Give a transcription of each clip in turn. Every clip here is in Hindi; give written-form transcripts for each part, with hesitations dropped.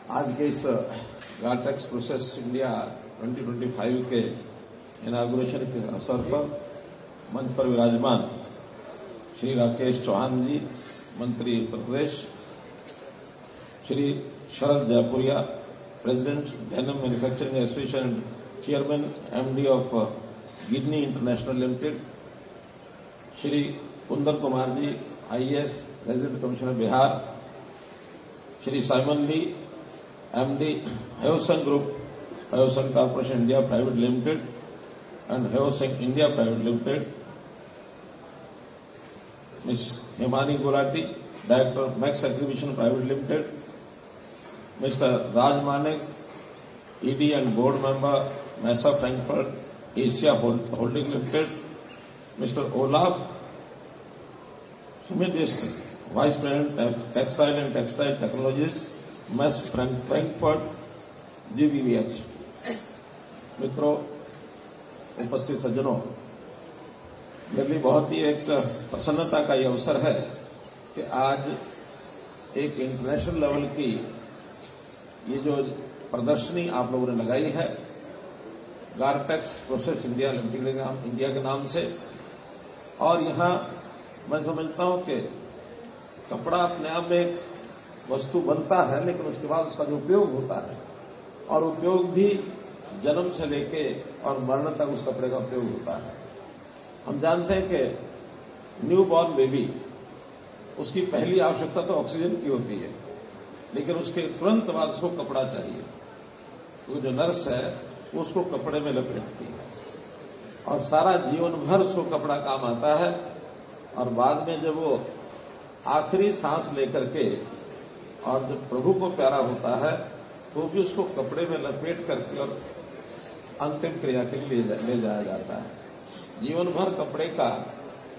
आज के इस गार्टेक्स प्रोसेस इंडिया 2025 के इनागुरेशन के अवसर पर मंच पर विराजमान श्री राकेश चौहान जी, मंत्री Uttar Pradesh, Shri Sharad Jaipuria, president denim manufacturing association and chairman MD of Gidney international limited, Shri Kundar Kumar ji, IAS, resident commissioner Bihar, Shri Simon Lee, MD Hyosung group, Hyosung corporation India private limited and Hyosung India private limited, miss Hemani Gulati, director Max exhibition private limited, mister Raj Manek, ED and board member, Messe Frankfurt Asia holding limited, mister Olaf Schmidt, vice president textile and textile technologies, Messe Frankfurt जीबीवीएच। मित्रों, उपस्थित सज्जनों, मेरे लिए बहुत ही एक प्रसन्नता का यह अवसर है कि आज एक इंटरनेशनल लेवल की ये जो प्रदर्शनी आप लोगों ने लगाई है गार्टेक्स प्रोसेस इंडिया लिमिटेड इंडिया के नाम से, और यहां मैं समझता हूं कि कपड़ा अपने आप में एक वस्तु बनता है, लेकिन उसके बाद उसका जो उपयोग होता है, और उपयोग भी जन्म से लेके और मरण तक उस कपड़े का उपयोग होता है। हम जानते हैं कि न्यू बॉर्न बेबी, उसकी पहली आवश्यकता तो ऑक्सीजन की होती है, लेकिन उसके तुरंत बाद उसको कपड़ा चाहिए। तो जो नर्स है वो उसको कपड़े में लपेटती है और सारा जीवन भर उसको कपड़ा काम आता है, और बाद में जब वो आखिरी सांस लेकर के और जब प्रभु को प्यारा होता है तो भी उसको कपड़े में लपेट करके और अंतिम क्रिया के लिए ले जाया जाता है। जीवन भर कपड़े का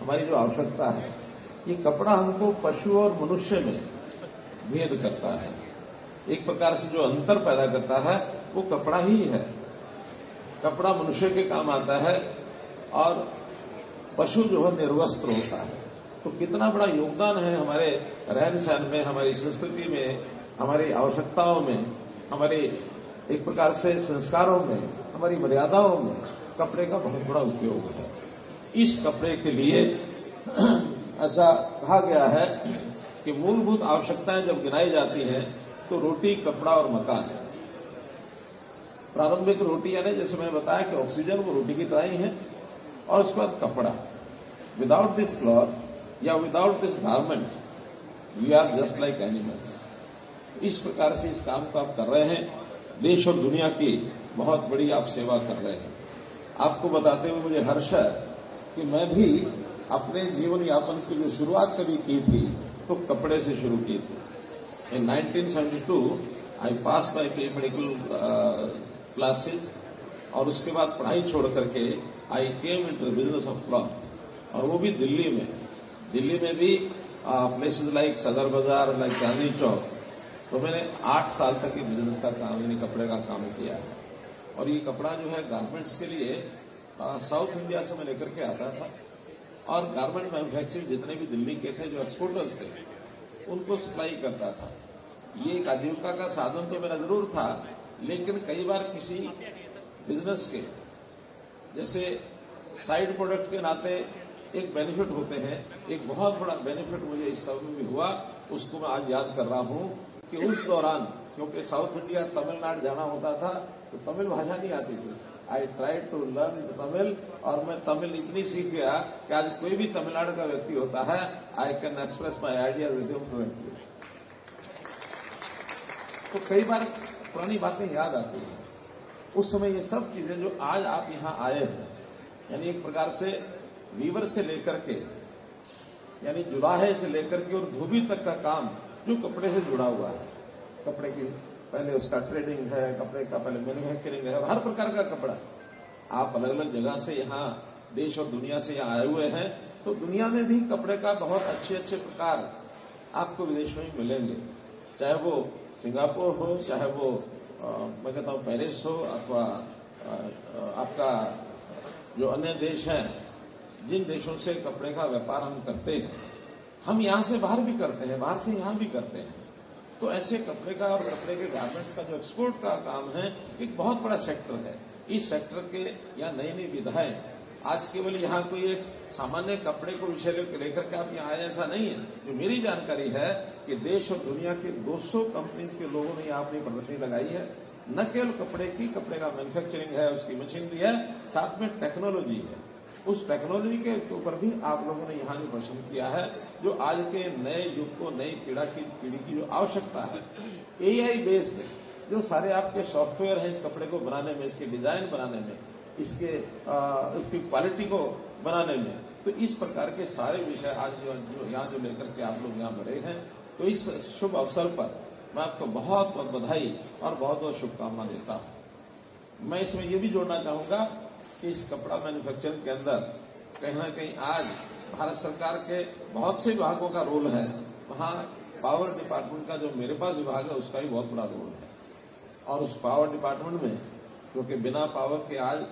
हमारी जो आवश्यकता है, ये कपड़ा हमको पशु और मनुष्य में भेद करता है। एक प्रकार से जो अंतर पैदा करता है वो कपड़ा ही है। कपड़ा मनुष्य के काम आता है और पशु जो है निर्वस्त्र होता है। तो कितना बड़ा योगदान है हमारे रहन सहन में, हमारी संस्कृति में, हमारी आवश्यकताओं में, हमारे एक प्रकार से संस्कारों में, हमारी मर्यादाओं में कपड़े का बहुत बड़ा उपयोग है। इस कपड़े के लिए ऐसा कहा गया है कि मूलभूत आवश्यकताएं जब गिनाई जाती हैं तो रोटी, कपड़ा और मकान। प्रारंभिक रोटी यानी जैसे मैंने बताया कि ऑक्सीजन वो रोटी की तरह ही है, और उसके बाद कपड़ा। विदाउट दिस क्लॉथ या without this garment we are just like animals. इस प्रकार से इस काम को आप कर रहे हैं, देश और दुनिया की बहुत बड़ी आप सेवा कर रहे हैं। आपको बताते हुए मुझे हर्ष है कि मैं भी अपने जीवन यापन की जो शुरुआत कभी की थी तो कपड़े से शुरू की थी। In 1972 I pass my pre medical classes, और उसके बाद पढ़ाई छोड़ करके I came into the business of cloth, और वो भी दिल्ली में। दिल्ली में भी प्लेसेस लाइक सदर बाजार, लाइक चांदनी चौक। तो मैंने 8 साल तक ये बिजनेस का काम यानी कपड़े का काम किया है। और ये कपड़ा जो है गारमेंट्स के लिए साउथ इंडिया से मैं लेकर के आता था, और गारमेंट मैन्युफैक्चरिंग जितने भी दिल्ली के थे जो एक्सपोर्टर्स थे उनको सप्लाई करता था। ये एक आजीविका का साधन तो मेरा जरूर था, लेकिन कई बार किसी बिजनेस के जैसे साइड प्रोडक्ट के नाते एक बेनिफिट होते हैं। एक बहुत बड़ा बेनिफिट मुझे इस समय में हुआ, उसको मैं आज याद कर रहा हूं कि उस दौरान क्योंकि साउथ इंडिया तमिलनाडु जाना होता था तो तमिल भाषा नहीं आती थी। I tried to learn Tamil, और मैं तमिल इतनी सीख गया कि आज कोई भी तमिलनाडु का व्यक्ति होता है, I can express my idea with him fluently. तो कई बार पुरानी बातें याद आती हैं। उस समय ये सब चीजें जो आज आप यहां आए हैं, यानी एक प्रकार से वीवर से लेकर के यानी जुलाहे से लेकर के और धोबी तक का काम जो कपड़े से जुड़ा हुआ है। कपड़े की पहले उसका ट्रेडिंग है, कपड़े का पहले मैन्युफैक्चरिंग है, हर प्रकार का कपड़ा। आप अलग अलग जगह से यहाँ देश और दुनिया से यहाँ आए हुए हैं, तो दुनिया में भी कपड़े का बहुत अच्छे अच्छे प्रकार आपको विदेशों में मिलेंगे। चाहे वो सिंगापुर हो, चाहे वो मैं कहता हूँ पेरिस हो, अथवा आपका जो अन्य देश हैं, जिन देशों से कपड़े का व्यापार हम करते हैं, हम यहां से बाहर भी करते हैं, बाहर से यहां भी करते हैं। तो ऐसे कपड़े का और कपड़े के गारमेंट्स का जो एक्सपोर्ट का काम है एक बहुत बड़ा सेक्टर है। इस सेक्टर के यहाँ नई नई विधाएं, आज केवल यहाँ कोई एक सामान्य कपड़े को विषय लेकर के आप यहाँ आए ऐसा नहीं है। जो मेरी जानकारी है कि देश और दुनिया के 200 कंपनीज के लोगों ने यहाँ अपनी प्रदर्शनी लगाई है। न केवल कपड़े का मैन्युफैक्चरिंग है, उसकी मशीनरी है, साथ में टेक्नोलॉजी है। उस टेक्नोलॉजी के ऊपर भी आप लोगों ने यहाँ जो प्रदर्शन किया है, जो आज के नए युग को, नई पीढ़ी की जो आवश्यकता है, एआई बेस्ड जो सारे आपके सॉफ्टवेयर हैं इस कपड़े को बनाने में, इसके डिजाइन बनाने में, उसकी क्वालिटी को बनाने में, तो इस प्रकार के सारे विषय आज जो यहाँ जो लेकर के आप लोग यहाँ बढ़े हैं, तो इस शुभ अवसर पर मैं आपको बहुत बहुत बधाई और बहुत बहुत शुभकामना देता हूं। मैं इसमें ये भी जोड़ना चाहूंगा कि इस कपड़ा मैन्युफैक्चरिंग के अंदर कहीं ना कहीं आज भारत सरकार के बहुत से विभागों का रोल है। वहां पावर डिपार्टमेंट का जो मेरे पास विभाग है उसका भी बहुत बड़ा रोल है। और उस पावर डिपार्टमेंट में, क्योंकि बिना पावर के आज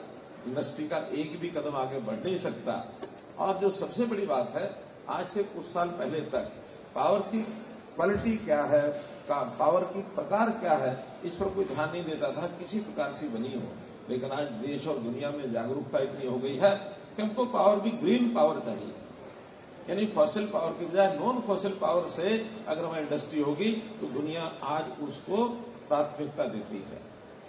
इंडस्ट्री का एक भी कदम आगे बढ़ नहीं सकता। और जो सबसे बड़ी बात है, आज से कुछ साल पहले तक पावर की क्वालिटी क्या है, पावर की प्रकार क्या है, इस पर कोई ध्यान नहीं देता था, किसी प्रकार से बनी हो। लेकिन आज देश और दुनिया में जागरूकता इतनी हो गई है कि हमको पावर भी ग्रीन पावर चाहिए, यानी फॉसिल पावर की बजाय नॉन फॉसिल पावर से अगर हमारी इंडस्ट्री होगी तो दुनिया आज उसको प्राथमिकता देती है।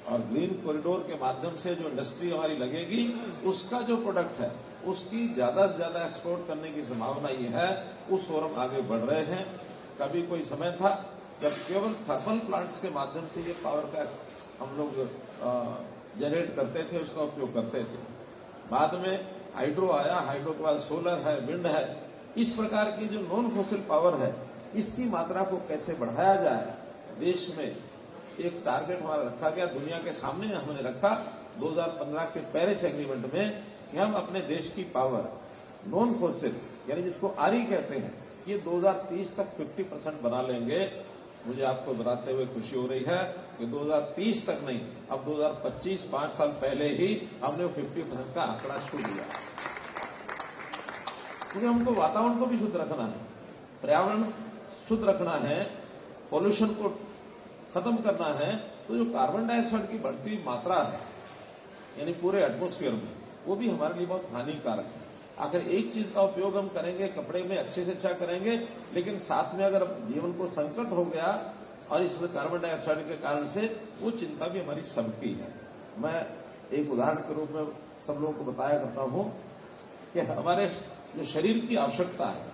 और ग्रीन कॉरिडोर के माध्यम से जो इंडस्ट्री हमारी लगेगी, उसका जो प्रोडक्ट है उसकी ज्यादा से ज्यादा एक्सपोर्ट करने की संभावना ये है। उस ओर हम आगे बढ़ रहे हैं। कभी कोई समय था जब केवल थर्मल प्लांट्स के माध्यम से ये पावर का हम लोग जनरेट करते थे, उसका उपयोग करते थे। बाद में हाइड्रो आया, हाइड्रो के बाद सोलर है, विंड है। इस प्रकार की जो नॉन फॉसिल पावर है, इसकी मात्रा को कैसे बढ़ाया जाए, देश में एक टारगेट हमारा रखा गया, दुनिया के सामने हमने रखा 2015 के पेरिस एग्रीमेंट में कि हम अपने देश की पावर नॉन फॉसिल, यानी जिसको आरई कहते हैं, ये 2030 तक 50% बना लेंगे। मुझे आपको बताते हुए खुशी हो रही है कि 2030 तक नहीं, अब 2025 5 साल पहले ही हमने 50% का आंकड़ा छू दिया। क्योंकि हमको वातावरण को भी शुद्ध रखना है, पर्यावरण शुद्ध रखना है, पॉल्यूशन को खत्म करना है। तो जो कार्बन डाइऑक्साइड की बढ़ती हुई मात्रा है, यानी पूरे एटमॉस्फेयर में, वो भी हमारे लिए बहुत हानिकारक है। आखिर एक चीज का उपयोग हम करेंगे, कपड़े में अच्छे से अच्छा करेंगे, लेकिन साथ में अगर जीवन को संकट हो गया और इस कार्बन डाइऑक्साइड के कारण से, वो चिंता भी हमारी सबकी है। मैं एक उदाहरण के रूप में सब लोगों को बताया करता हूं कि हमारे जो शरीर की आवश्यकता है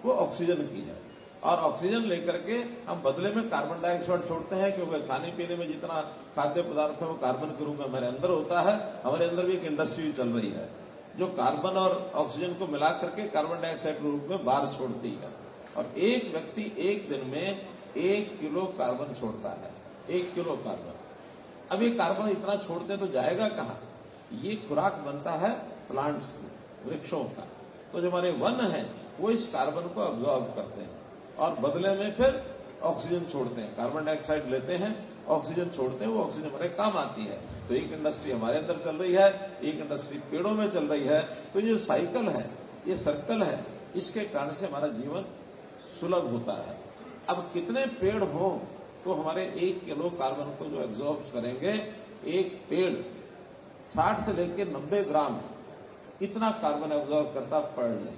वो ऑक्सीजन की है, और ऑक्सीजन लेकर के हम बदले में कार्बन डाइऑक्साइड छोड़ते हैं। क्योंकि खाने पीने में जितना खाद्य पदार्थ है वो कार्बन के रूप में हमारे अंदर होता है। हमारे अंदर भी एक इंडस्ट्री चल रही है जो कार्बन और ऑक्सीजन को मिला करके कार्बन डाइऑक्साइड के रूप में बाहर छोड़ती है। और एक व्यक्ति एक दिन में 1 किलो कार्बन छोड़ता है, 1 किलो कार्बन। अब ये कार्बन इतना छोड़ते तो जाएगा कहाँ? ये खुराक बनता है प्लांट्स, वृक्षों का। तो जो हमारे वन है वो इस कार्बन को अब्जॉर्ब करते हैं और बदले में फिर ऑक्सीजन छोड़ते हैं। कार्बन डाइऑक्साइड लेते हैं, ऑक्सीजन छोड़ते हैं, वो ऑक्सीजन हमारे काम आती है। तो एक इंडस्ट्री हमारे अंदर चल रही है, एक इंडस्ट्री पेड़ों में चल रही है। तो ये साइकिल है, ये सर्कल है, इसके कारण से हमारा जीवन सुलभ होता है। अब कितने पेड़ हो तो हमारे 1 किलो कार्बन को जो एब्जॉर्ब करेंगे, एक पेड़ 60 से लेकर 90 ग्राम इतना कार्बन एब्जॉर्ब करता पर डे।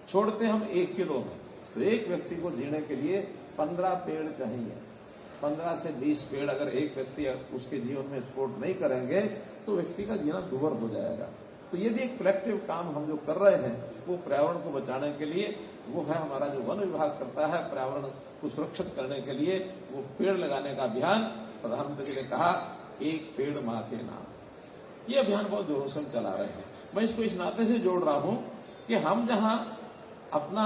छोड़ते हम 1 किलो में। तो एक व्यक्ति को जीने के लिए 15 पेड़ चाहिए। 15 से 20 पेड़ अगर एक व्यक्ति उसके जीवन में सपोर्ट नहीं करेंगे तो व्यक्ति का जीना दुर्भर हो जाएगा। तो ये भी एक कलेक्टिव काम हम जो कर रहे हैं वो पर्यावरण को बचाने के लिए, वो है हमारा जो वन विभाग करता है पर्यावरण को सुरक्षित करने के लिए, वो पेड़ लगाने का अभियान। प्रधानमंत्री ने कहा 1 पेड़ मां के नाम। ये अभियान बहुत जोरों से हम चला रहे हैं। मैं इसको इस नाते से जोड़ रहा हूं कि हम जहां अपना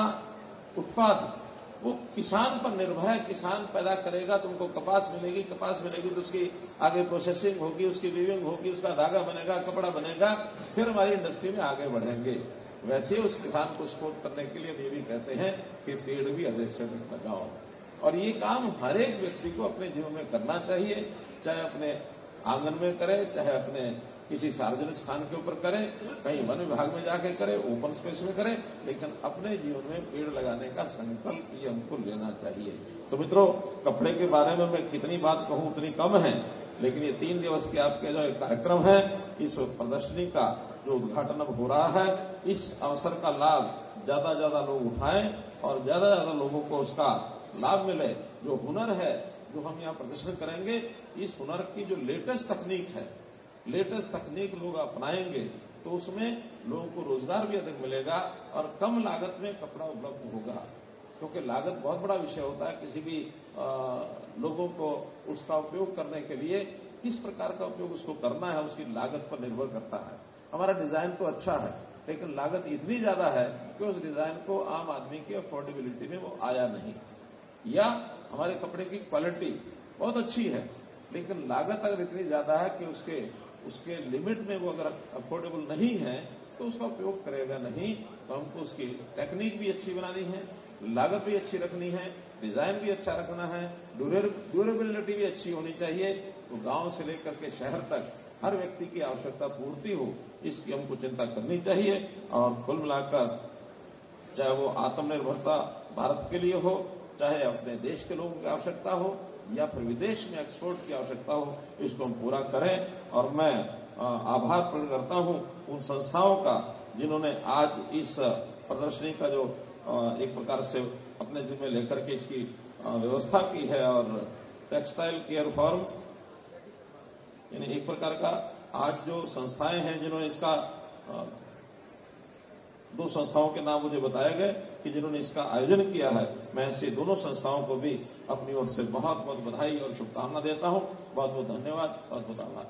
उत्पाद वो किसान पर निर्भर है, किसान पैदा करेगा तो उनको कपास मिलेगी, कपास मिलेगी तो उसकी आगे प्रोसेसिंग होगी, उसकी वीविंग होगी, उसका धागा बनेगा, कपड़ा बनेगा, फिर हमारी इंडस्ट्री में आगे बढ़ेंगे। वैसे उस किसान को सपोर्ट करने के लिए ये भी कहते हैं कि पेड़ भी अधिक से अधिक लगाओ। और ये काम हर एक व्यक्ति को अपने जीवन में करना चाहिए, चाहे अपने आंगन में करे, चाहे अपने किसी सार्वजनिक स्थान के ऊपर करें, कहीं वन विभाग में जाके करें, ओपन स्पेस में करें, लेकिन अपने जीवन में पेड़ लगाने का संकल्प ये हमको लेना चाहिए। तो मित्रों, कपड़े के बारे में मैं कितनी बात कहूं उतनी कम है, लेकिन ये 3 दिवस के आपके जो कार्यक्रम है, इस प्रदर्शनी का जो उद्घाटन अब हो रहा है, इस अवसर का लाभ ज्यादा लोग उठाएं और ज्यादा लोगों को उसका लाभ मिले। जो हुनर है जो हम यहाँ प्रदर्शन करेंगे, इस हुनर की जो लेटेस्ट तकनीक है, लेटेस्ट तकनीक लोग अपनाएंगे तो उसमें लोगों को रोजगार भी अधिक मिलेगा और कम लागत में कपड़ा उपलब्ध होगा। क्योंकि लागत बहुत बड़ा विषय होता है। किसी भी लोगों को उसका उपयोग करने के लिए किस प्रकार का उपयोग उसको करना है, उसकी लागत पर निर्भर करता है। हमारा डिजाइन तो अच्छा है, लेकिन लागत इतनी ज्यादा है कि उस डिजाइन को आम आदमी की अफोर्डेबिलिटी में वो आया नहीं, या हमारे कपड़े की क्वालिटी बहुत अच्छी है, लेकिन लागत अगर इतनी ज्यादा है कि उसके लिमिट में वो अगर अफोर्डेबल नहीं है तो उसका उपयोग करेगा नहीं। तो हमको उसकी टेक्निक भी अच्छी बनानी है, लागत भी अच्छी रखनी है, डिजाइन भी अच्छा रखना है, ड्यूरेबिलिटी भी अच्छी होनी चाहिए। तो गांव से लेकर के शहर तक हर व्यक्ति की आवश्यकता पूर्ति हो, इसकी हमको चिंता करनी चाहिए। और कुल मिलाकर चाहे वो आत्मनिर्भरता भारत के लिए हो, चाहे अपने देश के लोगों की आवश्यकता हो, या फिर विदेश में एक्सपोर्ट की आवश्यकता हो, इसको हम पूरा करें। और मैं आभार प्रकट करता हूं उन संस्थाओं का जिन्होंने आज इस प्रदर्शनी का जो एक प्रकार से अपने जिम्मे लेकर के इसकी व्यवस्था की है। और टेक्सटाइल केयर फॉर्म यानी एक प्रकार का आज जो संस्थाएं हैं जिन्होंने इसका 2 संस्थाओं के नाम मुझे बताए गए कि जिन्होंने इसका आयोजन किया है। मैं ऐसे दोनों संस्थाओं को भी अपनी ओर से बहुत बहुत बधाई और शुभकामना देता हूं। बहुत बहुत धन्यवाद, बहुत बहुत आभार।